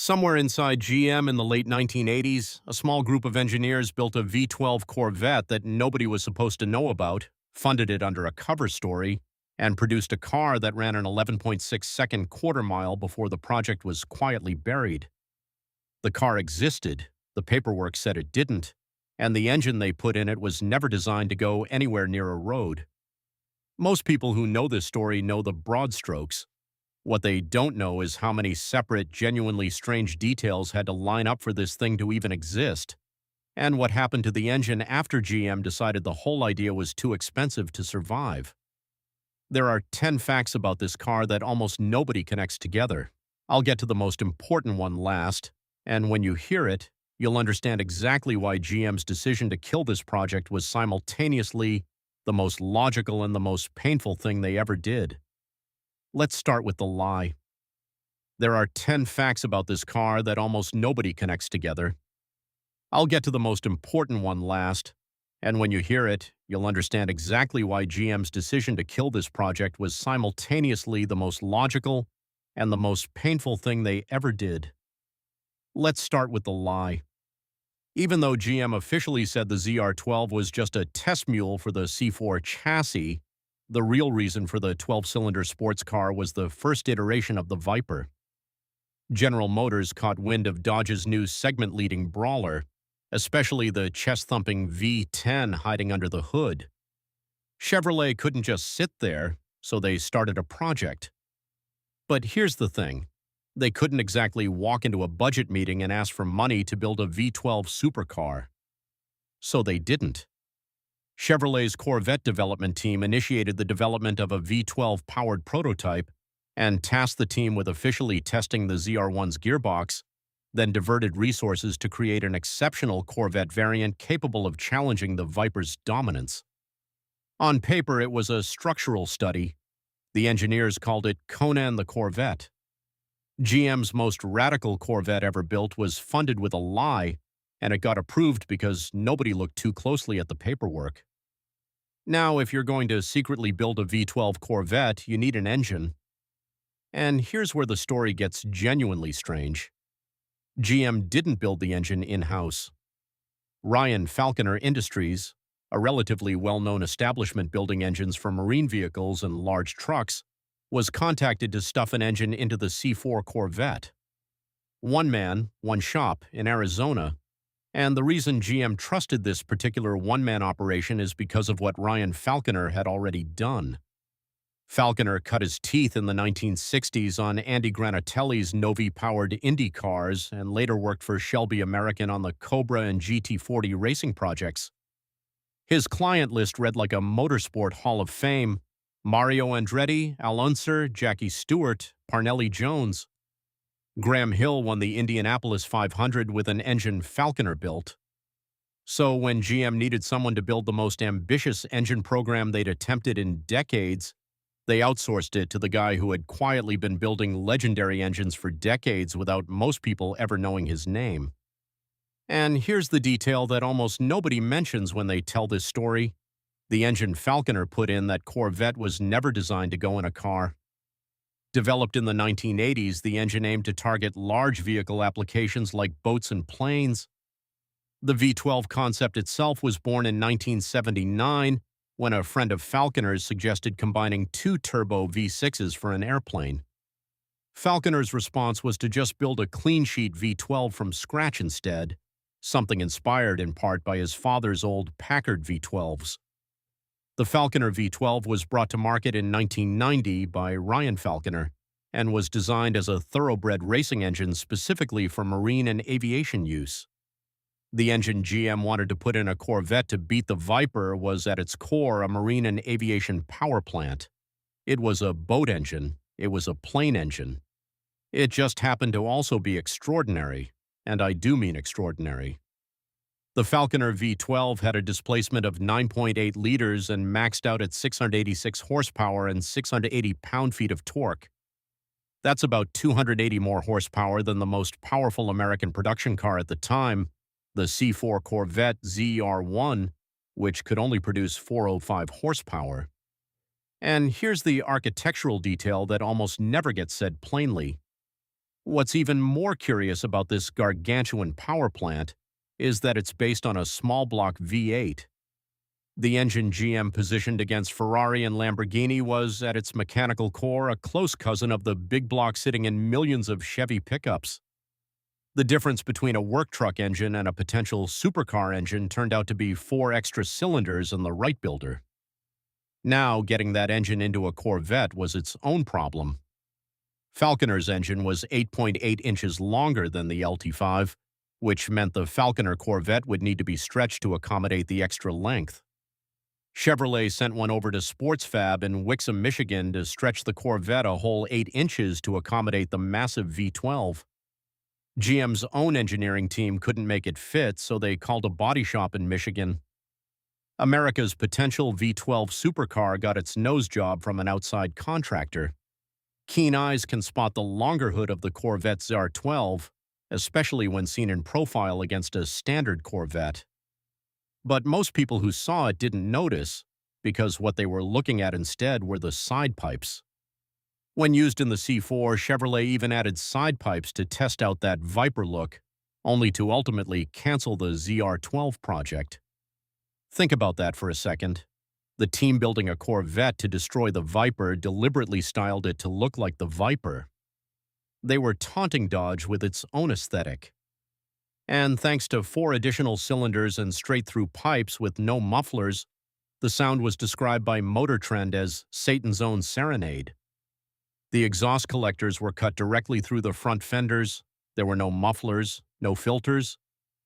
Somewhere inside GM in the late 1980s, a small group of engineers built a V12 Corvette that nobody was supposed to know about, funded it under a cover story, and produced a car that ran an 11.6-second quarter mile before the project was quietly buried. The car existed, the paperwork said it didn't, and the engine they put in it was never designed to go anywhere near a road. Most people who know this story know the broad strokes. What they don't know is how many separate, genuinely strange details had to line up for this thing to even exist, and what happened to the engine after GM decided the whole idea was too expensive to survive. There are 10 facts about this car that almost nobody connects together. I'll get to the most important one last, and when you hear it, you'll understand exactly why GM's decision to kill this project was simultaneously the most logical and the most painful thing they ever did. Let's start with the lie. There are 10 facts about this car that almost nobody connects together. I'll get to the most important one last, and when you hear it, you'll understand exactly why GM's decision to kill this project was simultaneously the most logical and the most painful thing they ever did. Let's start with the lie. Even though GM officially said the ZR-12 was just a test mule for the C4 chassis, the real reason for the 12-cylinder sports car was the first iteration of the Viper. General Motors caught wind of Dodge's new segment-leading brawler, especially the chest-thumping V10 hiding under the hood. Chevrolet couldn't just sit there, so they started a project. But here's the thing. They couldn't exactly walk into a budget meeting and ask for money to build a V12 supercar. So they didn't. Chevrolet's Corvette development team initiated the development of a V12-powered prototype and tasked the team with officially testing the ZR-1's gearbox, then diverted resources to create an exceptional Corvette variant capable of challenging the Viper's dominance. On paper, it was a structural study. The engineers called it Conan the Corvette. GM's most radical Corvette ever built was funded with a lie, and it got approved because nobody looked too closely at the paperwork. Now, if you're going to secretly build a V12 Corvette, you need an engine. And here's where the story gets genuinely strange. GM didn't build the engine in-house. Ryan Falconer Industries, a relatively well-known establishment building engines for marine vehicles and large trucks, was contacted to stuff an engine into the C4 Corvette. One man, one shop in Arizona, and the reason GM trusted this particular one-man operation is because of what Ryan Falconer had already done. Falconer cut his teeth in the 1960s on Andy Granatelli's Novi-powered Indy cars and later worked for Shelby American on the Cobra and GT40 racing projects. His client list read like a motorsport hall of fame: Mario Andretti, Al Unser, Jackie Stewart, Parnelli Jones. Graham Hill won the Indianapolis 500 with an engine Falconer built. So when GM needed someone to build the most ambitious engine program they'd attempted in decades, they outsourced it to the guy who had quietly been building legendary engines for decades without most people ever knowing his name. And here's the detail that almost nobody mentions when they tell this story. The engine Falconer put in that Corvette was never designed to go in a car. Developed in the 1980s, the engine aimed to target large vehicle applications like boats and planes. The V12 concept itself was born in 1979 when a friend of Falconer's suggested combining two turbo V6s for an airplane. Falconer's response was to just build a clean-sheet V12 from scratch instead, something inspired in part by his father's old Packard V12s. The Falconer V12 was brought to market in 1990 by Ryan Falconer and was designed as a thoroughbred racing engine specifically for marine and aviation use. The engine GM wanted to put in a Corvette to beat the Viper was at its core a marine and aviation power plant. It was a boat engine. It was a plane engine. It just happened to also be extraordinary, and I do mean extraordinary. The Falconer V12 had a displacement of 9.8 liters and maxed out at 686 horsepower and 680 pound-feet of torque. That's about 280 more horsepower than the most powerful American production car at the time, the C4 Corvette ZR-12, which could only produce 405 horsepower. And here's the architectural detail that almost never gets said plainly. What's even more curious about this gargantuan power plant is that it's based on a small block V8. The engine GM positioned against Ferrari and Lamborghini was, at its mechanical core, a close cousin of the big block sitting in millions of Chevy pickups. The difference between a work truck engine and a potential supercar engine turned out to be 4 extra cylinders in the Wright builder. Now, getting that engine into a Corvette was its own problem. Falconer's engine was 8.8 inches longer than the LT5, which meant the Falconer Corvette would need to be stretched to accommodate the extra length. Chevrolet sent one over to Sports Fab in Wixom, Michigan to stretch the Corvette a whole 8 inches to accommodate the massive V12. GM's own engineering team couldn't make it fit, so they called a body shop in Michigan. America's potential V12 supercar got its nose job from an outside contractor. Keen eyes can spot the longer hood of the Corvette ZR-12, especially when seen in profile against a standard Corvette. But most people who saw it didn't notice, because what they were looking at instead were the side pipes. When used in the C4, Chevrolet even added side pipes to test out that Viper look, only to ultimately cancel the ZR-12 project. Think about that for a second. The team building a Corvette to destroy the Viper deliberately styled it to look like the Viper. They were taunting Dodge with its own aesthetic. And thanks to 4 additional cylinders and straight-through pipes with no mufflers, the sound was described by Motor Trend as Satan's own serenade. The exhaust collectors were cut directly through the front fenders. There were no mufflers, no filters,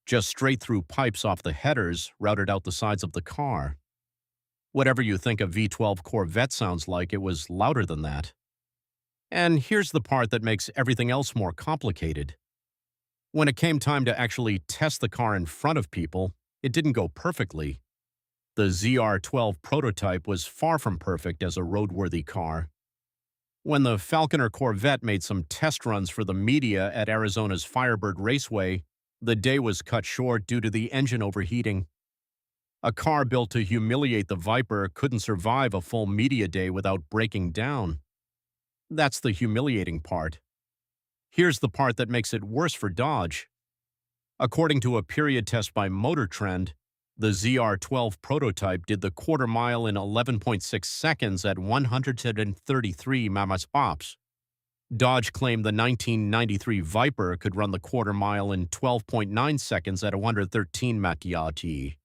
just straight-through pipes off the headers routed out the sides of the car. Whatever you think a V12 Corvette sounds like, it was louder than that. And here's the part that makes everything else more complicated. When it came time to actually test the car in front of people, it didn't go perfectly. The ZR-12 prototype was far from perfect as a roadworthy car. When the Falconer Corvette made some test runs for the media at Arizona's Firebird Raceway, the day was cut short due to the engine overheating. A car built to humiliate the Viper couldn't survive a full media day without breaking down. That's the humiliating part. Here's the part that makes it worse for Dodge. According to a period test by Motor Trend, the ZR-12 prototype did the quarter mile in 11.6 seconds at 133 mph. Dodge claimed the 1993 Viper could run the quarter mile in 12.9 seconds at 113 mph.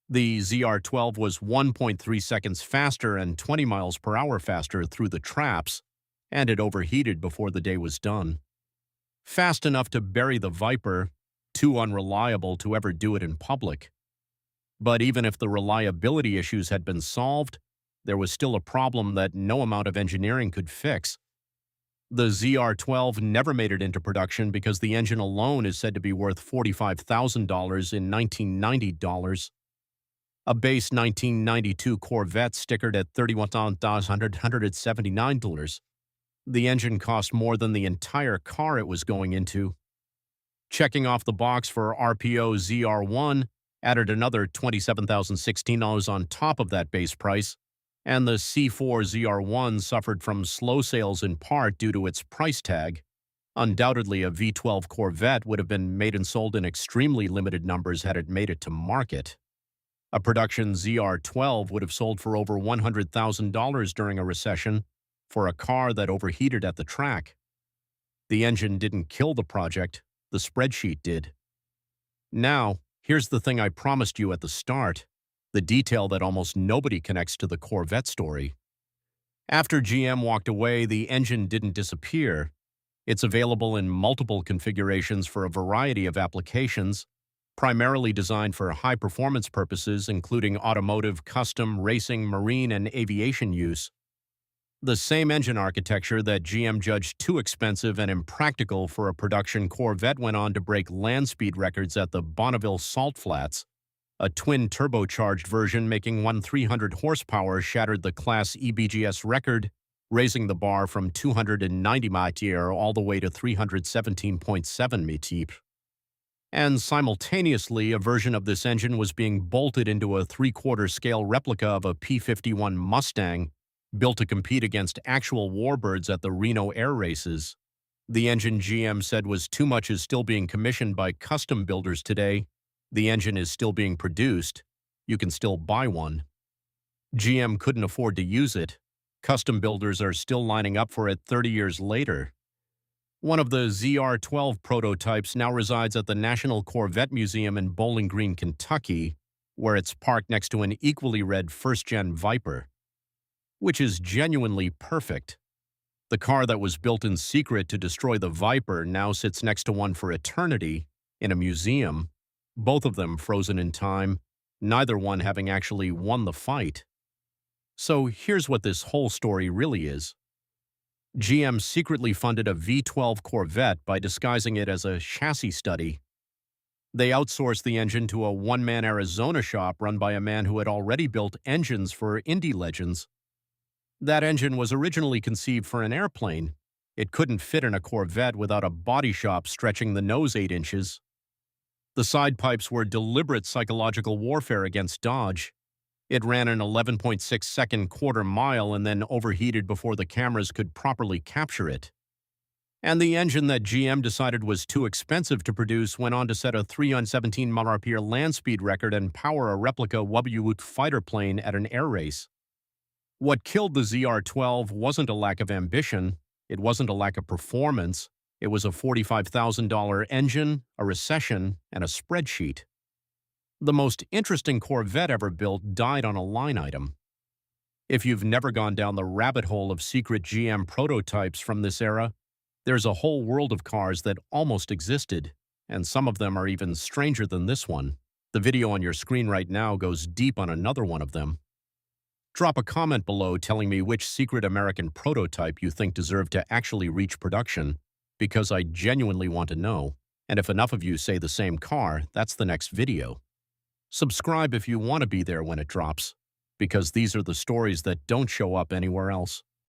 The ZR-12 was 1.3 seconds faster and 20 miles per hour faster through the traps, and it overheated before the day was done. Fast enough to bury the Viper, too unreliable to ever do it in public. But even if the reliability issues had been solved, there was still a problem that no amount of engineering could fix. The ZR-12 never made it into production because the engine alone is said to be worth $45,000 in 1990 dollars. A base 1992 Corvette stickered at $31,179. The engine cost more than the entire car it was going into. Checking off the box for RPO ZR1 added another $27,016 on top of that base price, and the C4 ZR1 suffered from slow sales in part due to its price tag. Undoubtedly, a V12 Corvette would have been made and sold in extremely limited numbers had it made it to market. A production ZR-12 would have sold for over $100,000 during a recession for a car that overheated at the track. The engine didn't kill the project, the spreadsheet did. Now, here's the thing I promised you at the start, the detail that almost nobody connects to the Corvette story. After GM walked away, the engine didn't disappear. It's available in multiple configurations for a variety of applications, primarily designed for high-performance purposes, including automotive, custom, racing, marine, and aviation use. The same engine architecture that GM judged too expensive and impractical for a production Corvette went on to break land speed records at the Bonneville Salt Flats. A twin-turbocharged version making 300 horsepower shattered the Class EBGS record, raising the bar from 290 mph all the way to 317.7 mph. And simultaneously, a version of this engine was being bolted into a 3/4 scale replica of a P-51 Mustang, built to compete against actual warbirds at the Reno air races. The engine GM said was too much is still being commissioned by custom builders today. The engine is still being produced. You can still buy one. GM couldn't afford to use it. Custom builders are still lining up for it 30 years later. One of the ZR-12 prototypes now resides at the National Corvette Museum in Bowling Green, Kentucky, where it's parked next to an equally red first-gen Viper, which is genuinely perfect. The car that was built in secret to destroy the Viper now sits next to one for eternity in a museum, both of them frozen in time, neither one having actually won the fight. So here's what this whole story really is. GM secretly funded a V12 Corvette by disguising it as a chassis study. They outsourced the engine to a one-man Arizona shop run by a man who had already built engines for indie legends. That engine was originally conceived for an airplane. It couldn't fit in a Corvette without a body shop stretching the nose 8 inches. The side pipes were deliberate psychological warfare against Dodge. It ran an 11.6-second quarter mile and then overheated before the cameras could properly capture it. And the engine that GM decided was too expensive to produce went on to set a 317 mph land speed record and power a replica W-2 fighter plane at an air race. What killed the ZR-12 wasn't a lack of ambition, it wasn't a lack of performance, it was a $45,000 engine, a recession, and a spreadsheet. The most interesting Corvette ever built died on a line item. If you've never gone down the rabbit hole of secret GM prototypes from this era, there's a whole world of cars that almost existed, and some of them are even stranger than this one. The video on your screen right now goes deep on another one of them. Drop a comment below telling me which secret American prototype you think deserved to actually reach production, because I genuinely want to know, and if enough of you say the same car, that's the next video. Subscribe if you want to be there when it drops, because these are the stories that don't show up anywhere else.